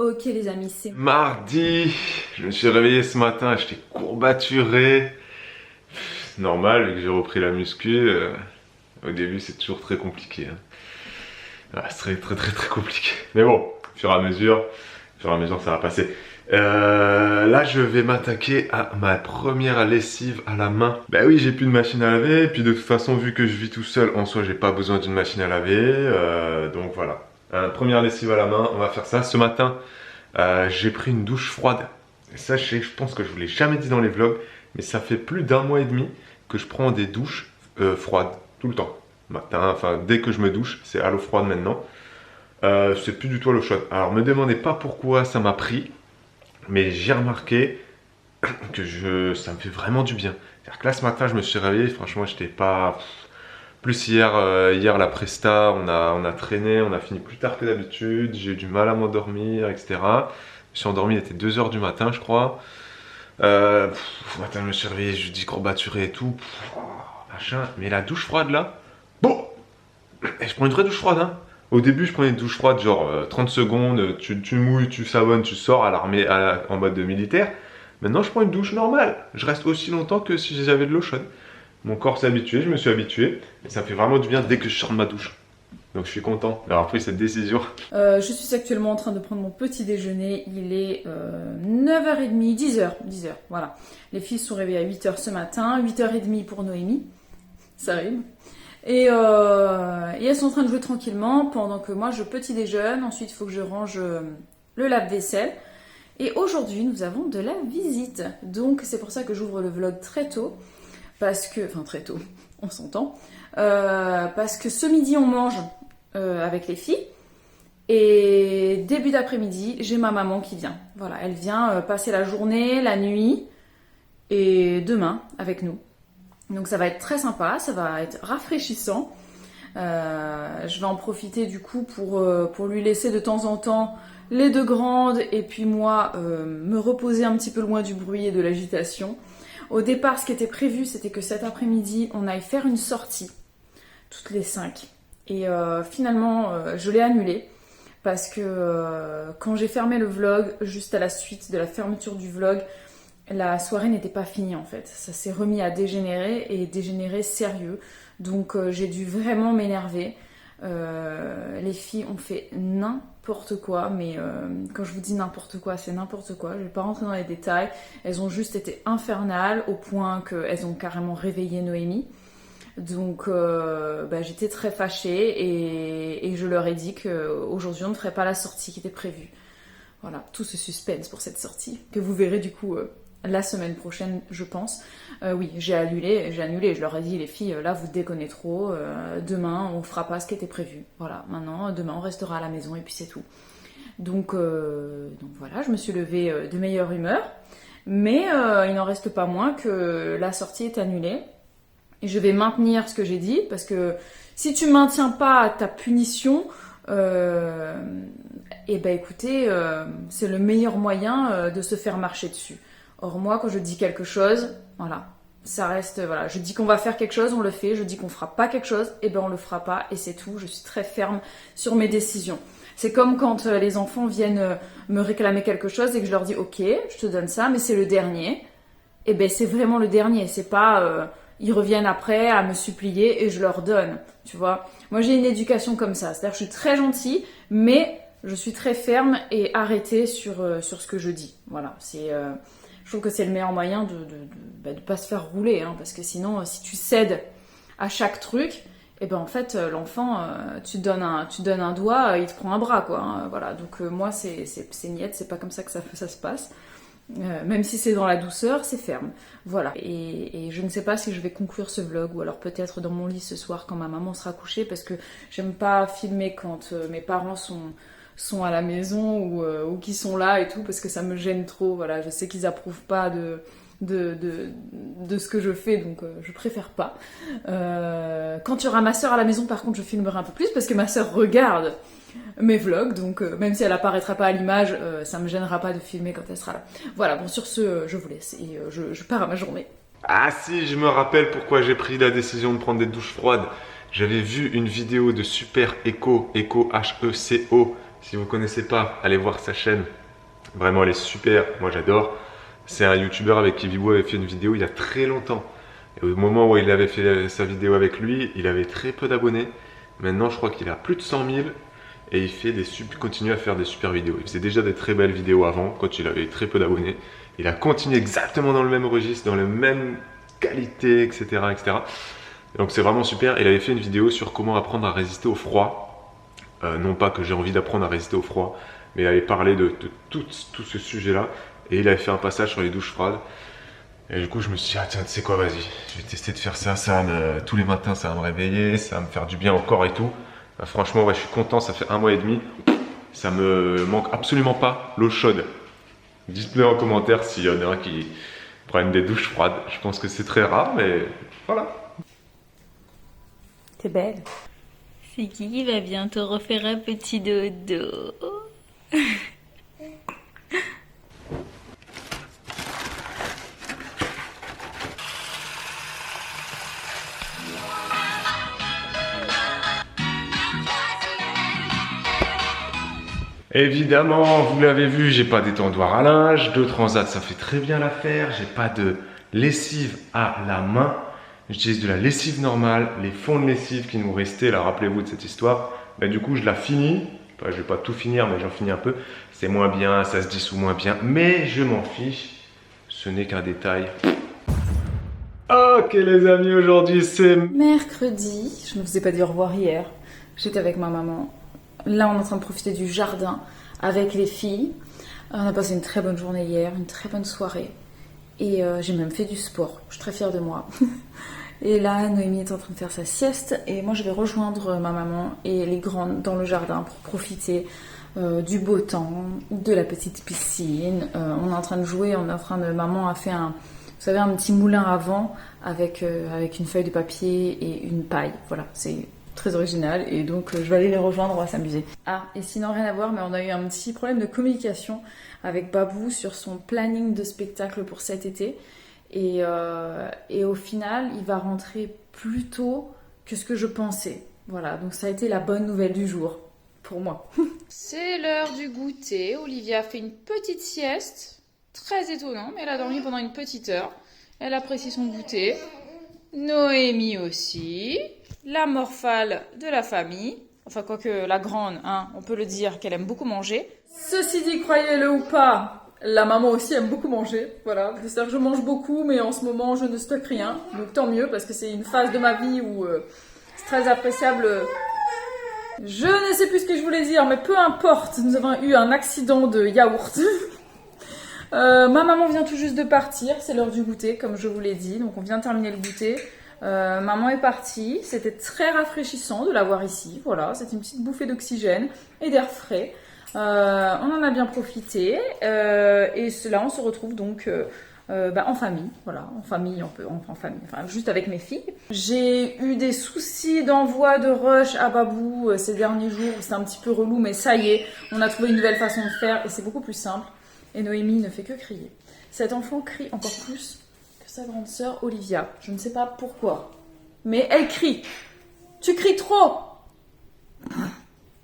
Ok les amis, c'est... Mardi, je me suis réveillé ce matin, j'étais courbaturé. Normal, vu que j'ai repris la muscu, au début c'est toujours très compliqué. Hein. Ah, c'est très compliqué. Mais bon, au fur et à mesure ça va passer. Là je vais m'attaquer à ma première lessive à la main. Bah oui, j'ai plus de machine à laver, et puis de toute façon vu que je vis tout seul, en soi j'ai pas besoin d'une machine à laver. Donc voilà. Première lessive à la main, on va faire ça. Ce matin, j'ai pris une douche froide. Et ça, je pense que je vous l'ai jamais dit dans les vlogs, mais ça fait plus d'1 mois et demi que je prends des douches froides, tout le temps. Matin, enfin, dès que je me douche, c'est à l'eau froide maintenant. C'est plus du tout à l'eau chaude. Alors, me demandez pas pourquoi ça m'a pris, mais j'ai remarqué que ça me fait vraiment du bien. C'est-à-dire que là, ce matin, je me suis réveillé, franchement, j'étais pas... Plus hier la presta, on a traîné, on a fini plus tard que d'habitude, j'ai eu du mal à m'endormir, etc. Je me suis endormi, il était 2 h du matin, je crois. Matin, je me suis réveillé, je dis courbaturé et tout, machin. Mais la douche froide là, bon, et je prends une vraie douche froide, hein. Au début, je prenais une douche froide, genre 30 secondes, tu mouilles, tu savonnes, tu sors à l'armée en mode de militaire. Maintenant, je prends une douche normale. Je reste aussi longtemps que si j'avais de l'eau chaude. Mon corps s'est habitué, je me suis habitué, et ça me fait vraiment du bien dès que je sors de ma douche. Donc je suis content d'avoir pris cette décision. Je suis actuellement en train de prendre mon petit déjeuner, il est 9h30, 10h, voilà. Les filles se sont réveillées à 8h ce matin, 8h30 pour Noémie, ça rime. Et elles sont en train de jouer tranquillement pendant que moi je petit déjeune, ensuite il faut que je range le lave-vaisselle. Et aujourd'hui nous avons de la visite, donc c'est pour ça que j'ouvre le vlog très tôt, enfin très tôt, on s'entend, parce que ce midi on mange avec les filles, et début d'après-midi j'ai ma maman qui vient. Voilà, elle vient passer la journée, la nuit, et demain avec nous. Donc ça va être très sympa, ça va être rafraîchissant. Je vais en profiter du coup pour lui laisser de temps en temps les deux grandes et puis moi me reposer un petit peu loin du bruit et de l'agitation. Au départ, ce qui était prévu, c'était que cet après-midi, on aille faire une sortie, toutes les 5. Et finalement, je l'ai annulé parce que quand j'ai fermé le vlog, juste à la suite de la fermeture du vlog, la soirée n'était pas finie en fait. Ça s'est remis à dégénérer et dégénérer sérieux. Donc j'ai dû vraiment m'énerver. Les filles ont fait n'importe quoi, mais quand je vous dis n'importe quoi, c'est n'importe quoi. Je vais pas rentrer dans les détails. Elles ont juste été infernales au point qu'elles ont carrément réveillé Noémie. Donc j'étais très fâchée et je leur ai dit qu'aujourd'hui on ne ferait pas la sortie qui était prévue. Voilà, tout ce suspense pour cette sortie que vous verrez du coup la semaine prochaine, je pense. Oui, j'ai annulé. Je leur ai dit, les filles, là, vous déconnez trop. Demain, on fera pas ce qui était prévu. Voilà, maintenant, demain, on restera à la maison et puis c'est tout. Donc voilà, je me suis levée de meilleure humeur. Mais il n'en reste pas moins que la sortie est annulée. Et je vais maintenir ce que j'ai dit, parce que si tu maintiens pas ta punition, écoutez, c'est le meilleur moyen de se faire marcher dessus. Or moi, quand je dis quelque chose, voilà, ça reste, voilà, je dis qu'on va faire quelque chose, on le fait, je dis qu'on fera pas quelque chose, on le fera pas, et c'est tout. Je suis très ferme sur mes décisions. C'est comme quand les enfants viennent me réclamer quelque chose et que je leur dis ok, je te donne ça, mais c'est le dernier. C'est vraiment le dernier, c'est pas ils reviennent après à me supplier et je leur donne, tu vois. Moi j'ai une éducation comme ça, c'est-à-dire que je suis très gentille, mais je suis très ferme et arrêtée sur ce que je dis. Voilà, je trouve que c'est le meilleur moyen de pas se faire rouler, hein, parce que sinon, si tu cèdes à chaque truc, en fait, l'enfant, tu donnes un doigt, il te prend un bras, quoi. Hein, voilà, donc moi, c'est niette, c'est pas comme ça que ça se passe. Même si c'est dans la douceur, c'est ferme. Voilà. Et je ne sais pas si je vais conclure ce vlog ou alors peut-être dans mon lit ce soir quand ma maman sera couchée, parce que j'aime pas filmer quand mes parents sont à la maison ou qui sont là et tout, parce que ça me gêne trop. Voilà, je sais qu'ils approuvent pas de ce que je fais, donc je préfère pas. Quand il y aura ma soeur à la maison, par contre, je filmerai un peu plus parce que ma soeur regarde mes vlogs, donc même si elle apparaîtra pas à l'image, ça me gênera pas de filmer quand elle sera là. Voilà, bon, sur ce, je vous laisse et je pars à ma journée. Ah si, je me rappelle pourquoi j'ai pris la décision de prendre des douches froides. J'avais vu une vidéo de Super Eco, Eco H-E-C-O, Si vous connaissez pas, allez voir sa chaîne. Vraiment, elle est super. Moi, j'adore. C'est un youtubeur avec qui Bibou avait fait une vidéo il y a très longtemps. Et au moment où il avait fait sa vidéo avec lui, il avait très peu d'abonnés. Maintenant, je crois qu'il a plus de 100 000 et il continue à faire des super vidéos. Il faisait déjà des très belles vidéos avant, quand il avait très peu d'abonnés. Il a continué exactement dans le même registre, dans la même qualité, etc. etc. Et donc, c'est vraiment super. Il avait fait une vidéo sur comment apprendre à résister au froid. Non pas que j'ai envie d'apprendre à résister au froid, mais il avait parlé de tout ce sujet-là. Et il avait fait un passage sur les douches froides. Et du coup, je me suis dit, ah tiens, tu sais quoi, vas-y, je vais tester de faire ça, tous les matins, ça va me réveiller, ça va me faire du bien au corps et tout. Bah, franchement, ouais, je suis content, ça fait 1 mois et demi. Ça me manque absolument pas l'eau chaude. Dites-le en commentaire s'il y en a qui prennent des douches froides. Je pense que c'est très rare, mais voilà. T'es belle. C'est qui va bientôt refaire un petit dodo? Évidemment, vous l'avez vu, j'ai pas d'étendoir à linge, de transat, ça fait très bien l'affaire, j'ai pas de lessive à la main, j'utilise de la lessive normale, les fonds de lessive qui nous restaient, là, rappelez-vous de cette histoire, ben, du coup je la finis, enfin, je vais pas tout finir, mais j'en finis un peu, c'est moins bien, ça se dissout moins bien, mais je m'en fiche, ce n'est qu'un détail. Ok les amis, aujourd'hui c'est Mercredi, je ne vous ai pas dit au revoir hier, j'étais avec ma maman. Là, on est en train de profiter du jardin avec les filles. On a passé une très bonne journée hier, une très bonne soirée. Et j'ai même fait du sport. Je suis très fière de moi. Et là, Noémie est en train de faire sa sieste. Et moi, je vais rejoindre ma maman et les grandes dans le jardin pour profiter du beau temps, de la petite piscine. On est en train de jouer. Maman a fait un petit moulin à vent avec une feuille de papier et une paille. Voilà, c'est très original et donc je vais aller les rejoindre, on va s'amuser. Ah, et sinon rien à voir, mais on a eu un petit problème de communication avec Babou sur son planning de spectacle pour cet été et au final il va rentrer plus tôt que ce que je pensais. Voilà, donc ça a été la bonne nouvelle du jour pour moi. C'est l'heure du goûter, Olivia a fait une petite sieste, très étonnant, mais elle a dormi pendant une petite heure, elle apprécie son goûter, Noémie aussi. La morphale de la famille, enfin quoique la grande, hein, on peut le dire qu'elle aime beaucoup manger. Ceci dit, croyez-le ou pas, la maman aussi aime beaucoup manger, voilà. C'est-à-dire que je mange beaucoup, mais en ce moment je ne stocke rien, donc tant mieux parce que c'est une phase de ma vie où c'est très appréciable. Je ne sais plus ce que je voulais dire, mais peu importe, nous avons eu un accident de yaourt. Ma maman vient tout juste de partir, c'est l'heure du goûter, comme je vous l'ai dit, donc on vient de terminer le goûter. Maman est partie, c'était très rafraîchissant de la voir ici, voilà, c'était une petite bouffée d'oxygène et d'air frais. On en a bien profité et là on se retrouve donc en famille, voilà, en famille, enfin juste avec mes filles. J'ai eu des soucis d'envoi de rush à Babou ces derniers jours, c'est un petit peu relou, mais ça y est, on a trouvé une nouvelle façon de faire et c'est beaucoup plus simple. Et Noémie ne fait que crier. Cet enfant crie encore plus que sa grande sœur Olivia. Je ne sais pas pourquoi, mais elle crie. Tu cries trop.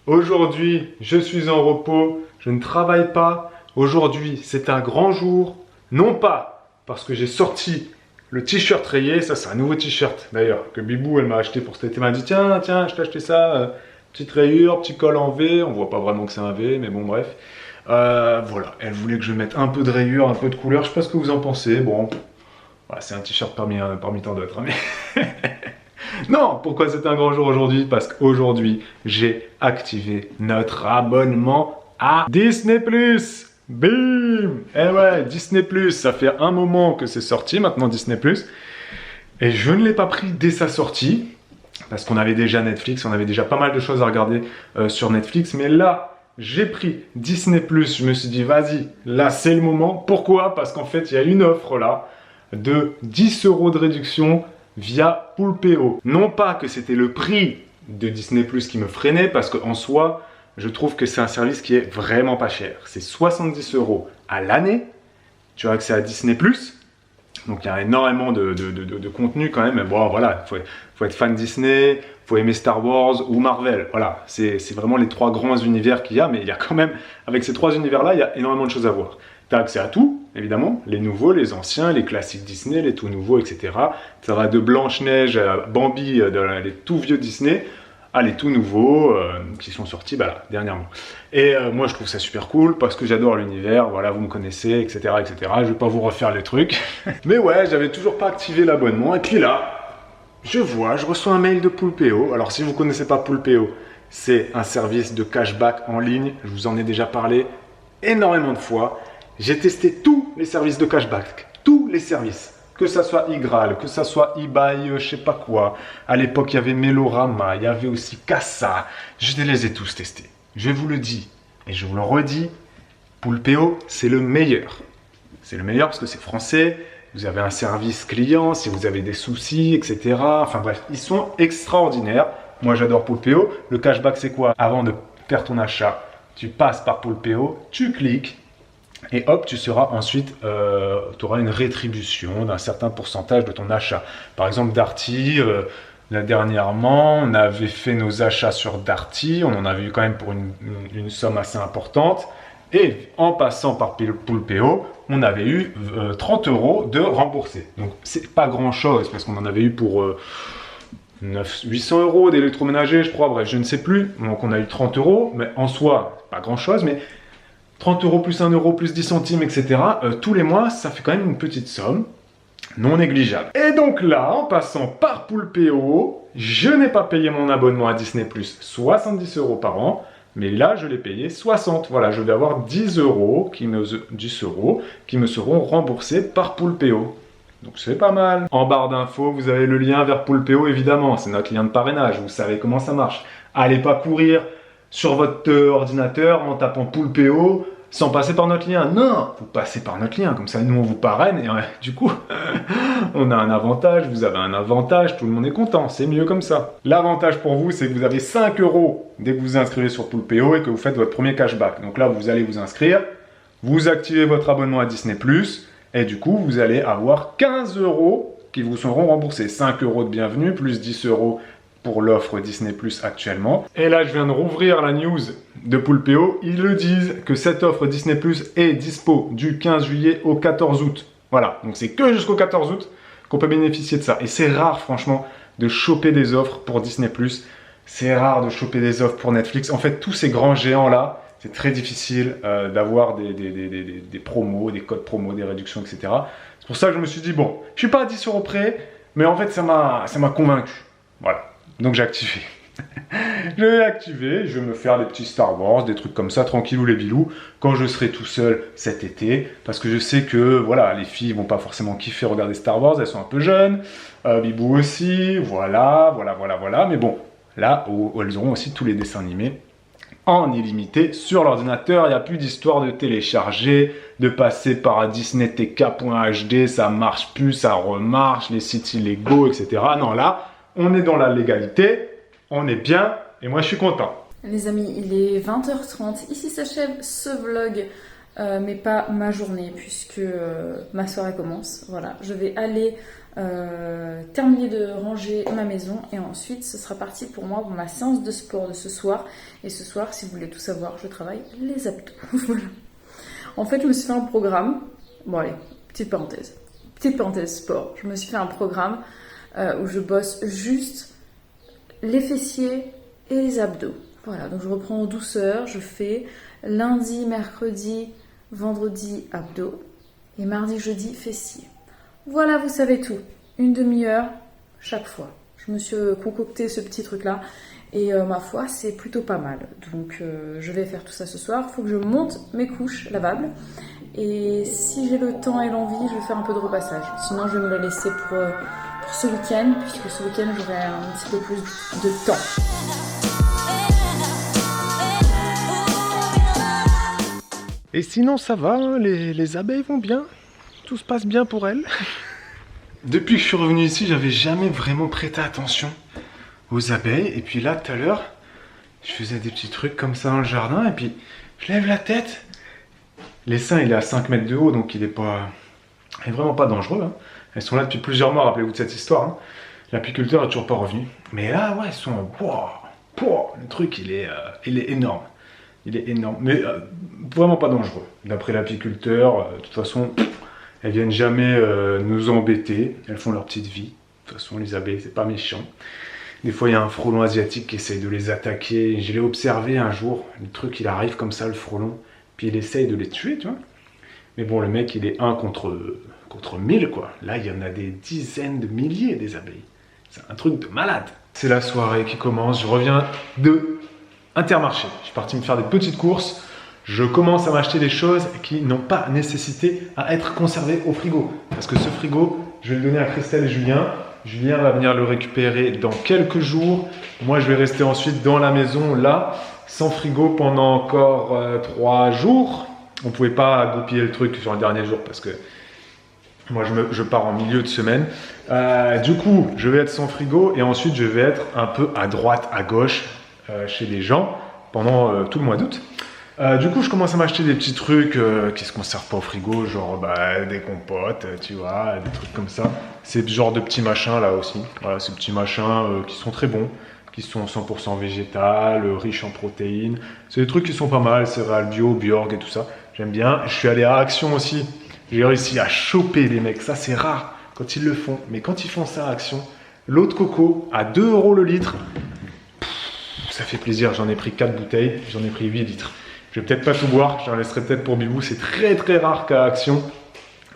Aujourd'hui, je suis en repos, je ne travaille pas. Aujourd'hui, c'est un grand jour. Non pas parce que j'ai sorti le t-shirt rayé, ça c'est un nouveau t-shirt d'ailleurs, que Bibou elle m'a acheté pour cet été. Elle m'a dit tiens, je t'ai acheté ça, petite rayure, petit col en V. On voit pas vraiment que c'est un V, mais bon bref. Voilà, elle voulait que je mette un peu de rayure, un peu de couleur. Je sais pas ce que vous en pensez. Bon, voilà, c'est un t-shirt parmi tant d'autres. Hein, mais... Non, pourquoi c'est un grand jour aujourd'hui? Parce qu'aujourd'hui, j'ai activé notre abonnement à Disney+. Bim! Eh ouais, Disney+, ça fait un moment que c'est sorti, maintenant Disney+. Et je ne l'ai pas pris dès sa sortie, parce qu'on avait déjà Netflix, on avait déjà pas mal de choses à regarder sur Netflix. Mais là, j'ai pris Disney+, je me suis dit, vas-y, là c'est le moment. Pourquoi? Parce qu'en fait, il y a une offre là, de 10 € de réduction via Poulpeo. Non pas que c'était le prix de Disney+ qui me freinait, parce qu'en soi, je trouve que c'est un service qui est vraiment pas cher. C'est 70 € à l'année. Tu as accès à Disney+. Donc il y a énormément de contenu quand même. Mais bon, voilà, faut être fan Disney, faut aimer Star Wars ou Marvel. Voilà, c'est vraiment les 3 grands univers qu'il y a, mais il y a quand même, avec ces 3 univers-là, il y a énormément de choses à voir. Tu as accès à tout, évidemment, les nouveaux, les anciens, les classiques Disney, les tout nouveaux, etc. Ça va de Blanche-Neige à Bambi, les tout vieux Disney, à les tout nouveaux qui sont sortis dernièrement. Et moi, je trouve ça super cool parce que j'adore l'univers, voilà, vous me connaissez, etc., etc. Je vais pas vous refaire les trucs. Mais ouais, j'avais toujours pas activé l'abonnement. Et puis là, je reçois un mail de Poulpeo. Alors, si vous connaissez pas Poulpeo, c'est un service de cashback en ligne. Je vous en ai déjà parlé énormément de fois. J'ai testé tous les services de cashback, tous les services. Que ça soit iGraal, que ça soit eBay, je sais pas quoi. À l'époque, il y avait Melorama, il y avait aussi Casa. Je les ai tous testés. Je vous le dis et je vous le redis, Poulpeo, c'est le meilleur. C'est le meilleur parce que c'est français. Vous avez un service client, si vous avez des soucis, etc. Enfin bref, ils sont extraordinaires. Moi, j'adore Poulpeo. Le cashback, c'est quoi? Avant de faire ton achat, tu passes par Poulpeo, tu cliques. Et hop, tu seras ensuite, tu auras une rétribution d'un certain pourcentage de ton achat. Par exemple, Darty, dernièrement, on avait fait nos achats sur Darty, on en avait eu quand même pour une somme assez importante. Et en passant par Poulpeo, on avait eu 30 € de remboursés. Donc, c'est pas grand-chose, parce qu'on en avait eu pour 800 € d'électroménager, je crois, bref, je ne sais plus. Donc, on a eu 30 €, mais en soi, pas grand-chose, mais 30 € plus 1 € plus 10 centimes, etc. Tous les mois, ça fait quand même une petite somme non négligeable. Et donc là, en passant par Poulpeo, je n'ai pas payé mon abonnement à Disney+, 70 € par an, mais là, je l'ai payé 60. Voilà, je vais avoir 10 € qui me seront remboursés par Poulpeo. Donc c'est pas mal. En barre d'infos, vous avez le lien vers Poulpeo, évidemment. C'est notre lien de parrainage, vous savez comment ça marche. Allez pas courir sur votre ordinateur en tapant Poulpeo sans passer par notre lien. Non, vous passez par notre lien, comme ça nous on vous parraine et du coup on a un avantage, vous avez un avantage, tout le monde est content, c'est mieux comme ça. L'avantage pour vous, c'est que vous avez 5 € dès que vous vous inscrivez sur Poulpeo et que vous faites votre premier cashback. Donc là, vous allez vous inscrire, vous activez votre abonnement à Disney+, et du coup, vous allez avoir 15 € qui vous seront remboursés. 5 € de bienvenue, plus 10 € pour l'offre Disney+ actuellement. Et là, je viens de rouvrir la news de Poulpeo. Ils le disent que cette offre Disney+ est dispo du 15 juillet au 14 août. Voilà, donc c'est que jusqu'au 14 août qu'on peut bénéficier de ça. Et c'est rare, franchement, de choper des offres pour Disney+. C'est rare de choper des offres pour Netflix. En fait, tous ces grands géants-là, c'est très difficile d'avoir des promos, des codes promos, des réductions, etc. C'est pour ça que je me suis dit, bon, je suis pas à 10 € près, mais en fait, ça m'a convaincu. Voilà. Donc j'ai activé. Je vais activer, je vais me faire des petits Star Wars, des trucs comme ça, tranquillou les bilous, quand je serai tout seul cet été, parce que je sais que, voilà, les filles vont pas forcément kiffer regarder Star Wars, elles sont un peu jeunes, Bibou aussi, voilà, mais bon, là où elles auront aussi tous les dessins animés en illimité sur l'ordinateur. Il n'y a plus d'histoire de télécharger, de passer par disneytk.hd, ça marche plus, ça remarche, les sites illégaux, etc. Non, là, on est dans la légalité, on est bien, et moi je suis content. Les amis, il est 20h30. Ici s'achève ce vlog, mais pas ma journée, puisque ma soirée commence. Voilà, je vais aller terminer de ranger ma maison, et ensuite ce sera parti pour moi pour ma séance de sport de ce soir. Et ce soir, si vous voulez tout savoir, je travaille les abdos. Voilà. En fait, je me suis fait un programme. Bon allez, petite parenthèse sport. Je me suis fait un programme où je bosse juste les fessiers et les abdos. Voilà, donc je reprends en douceur, je fais lundi, mercredi, vendredi abdos et mardi, jeudi fessiers. Voilà, vous savez tout. Une demi-heure chaque fois. Je me suis concocté ce petit truc-là et ma foi, c'est plutôt pas mal. Donc je vais faire tout ça ce soir. Il faut que je monte mes couches lavables. Et si j'ai le temps et l'envie, je vais faire un peu de repassage. Sinon, je vais me le laisser pour ce week-end, puisque ce week-end, j'aurai un petit peu plus de temps. Et sinon, ça va, hein, les abeilles vont bien. Tout se passe bien pour elles. Depuis que je suis revenu ici, j'avais jamais vraiment prêté attention aux abeilles. Et puis là, tout à l'heure, je faisais des petits trucs comme ça dans le jardin. Et puis, je lève la tête. L'essaim, il est à 5 mètres de haut, donc il est vraiment pas dangereux. Hein. Elles sont là depuis plusieurs mois, rappelez-vous de cette histoire. Hein. L'apiculteur est toujours pas revenu. Mais là, ouais, ils sont... le truc, il est énorme. Il est énorme. Mais vraiment pas dangereux. D'après l'apiculteur, de toute façon, elles viennent jamais nous embêter. Elles font leur petite vie. De toute façon, les abeilles, c'est pas méchant. Des fois, il y a un frelon asiatique qui essaye de les attaquer. Je l'ai observé un jour. Le truc, il arrive comme ça, le frelon. Puis il essaye de les tuer, tu vois. Mais bon, le mec, il est 1 contre 1000, quoi. Là, il y en a des dizaines de milliers des abeilles. C'est un truc de malade. C'est la soirée qui commence. Je reviens de Intermarché. Je suis parti me faire des petites courses. Je commence à m'acheter des choses qui n'ont pas nécessité à être conservées au frigo. Parce que ce frigo, je vais le donner à Christelle et Julien. Julien va venir le récupérer dans quelques jours. Moi, je vais rester ensuite dans la maison, là, sans frigo pendant encore 3 jours. On ne pouvait pas goupiller le truc sur le dernier jour parce que moi, je pars en milieu de semaine. Du coup, je vais être sans frigo et ensuite, je vais être un peu à droite, à gauche, chez les gens pendant tout le mois d'août. Du coup, je commence à m'acheter des petits trucs qui se conservent pas au frigo, genre des compotes, tu vois, des trucs comme ça. C'est ce genre de petits machins là aussi. Voilà, ces petits machins qui sont très bons, qui sont 100% végétal, riches en protéines. C'est des trucs qui sont pas mal, céréales bio, Bjorg et tout ça. J'aime bien. Je suis allé à Action aussi. J'ai réussi à choper les mecs. Ça, c'est rare quand ils le font. Mais quand ils font ça à Action, l'eau de coco à 2 € le litre, ça fait plaisir. J'en ai pris 4 bouteilles, j'en ai pris 8 litres. Je vais peut-être pas tout boire, j'en laisserai peut-être pour Bibou. C'est très très rare qu'à Action,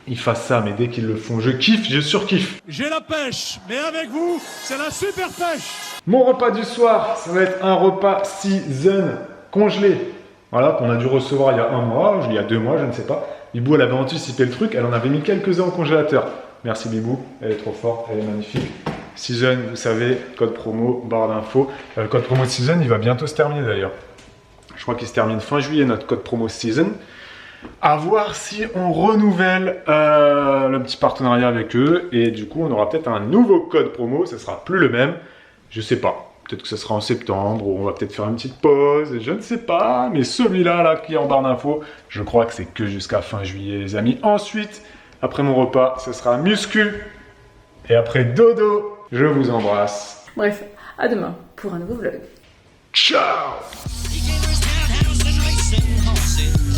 ils fassent ça. Mais dès qu'ils le font, je kiffe, je surkiffe. J'ai la pêche, mais avec vous, c'est la super pêche. Mon repas du soir, ça va être un repas season congelé. Voilà, qu'on a dû recevoir il y a 1 mois, il y a 2 mois, je ne sais pas. Bibou, elle avait anticipé le truc, elle en avait mis quelques-uns au congélateur. Merci Bibou, elle est trop forte, elle est magnifique. Season, vous savez, code promo, barre d'infos. Le code promo Season, il va bientôt se terminer d'ailleurs. Je crois qu'il se termine fin juillet, notre code promo Season. À voir si on renouvelle le petit partenariat avec eux. Et du coup, on aura peut-être un nouveau code promo, ça sera plus le même. Je sais pas. Peut-être que ce sera en septembre, ou on va peut-être faire une petite pause, je ne sais pas. Mais celui-là, là, qui est en barre d'infos, je crois que c'est que jusqu'à fin juillet, les amis. Ensuite, après mon repas, ce sera muscu. Et après dodo, je vous embrasse. Bref, à demain pour un nouveau vlog. Ciao! He gave us townhouse and racing horses.